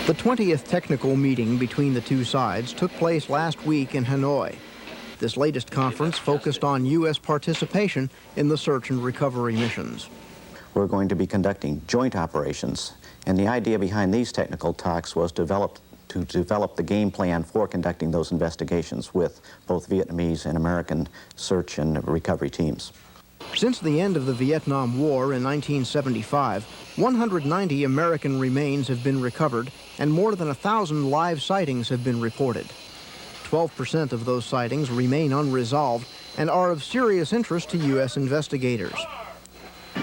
The 20th technical meeting between the two sides took place last week in Hanoi. This latest conference focused on U.S. participation in the search and recovery missions. We're going to be conducting joint operations, and the idea behind these technical talks was to develop the game plan for conducting those investigations with both Vietnamese and American search and recovery teams. Since the end of the Vietnam War in 1975, 190 American remains have been recovered and more than 1,000 live sightings have been reported. 12% of those sightings remain unresolved and are of serious interest to U.S. investigators.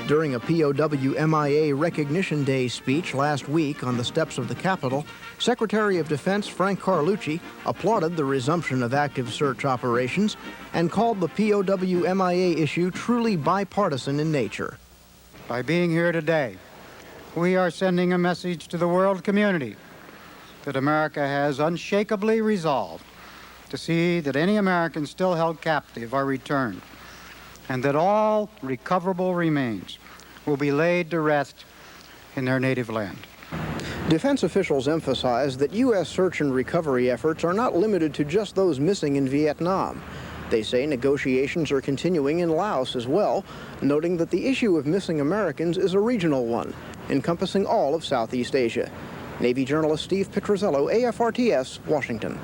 During a POW MIA Recognition Day speech last week on the steps of the Capitol, Secretary of Defense Frank Carlucci applauded the resumption of active search operations and called the POW MIA issue truly bipartisan in nature. By being here today, we are sending a message to the world community that America has unshakably resolved to see that any Americans still held captive are returned, and that all recoverable remains will be laid to rest in their native land. Defense officials emphasize that U.S. search and recovery efforts are not limited to just those missing in Vietnam. They say negotiations are continuing in Laos as well, noting that the issue of missing Americans is a regional one, encompassing all of Southeast Asia. Navy journalist Steve Pitruzzello, AFRTS, Washington.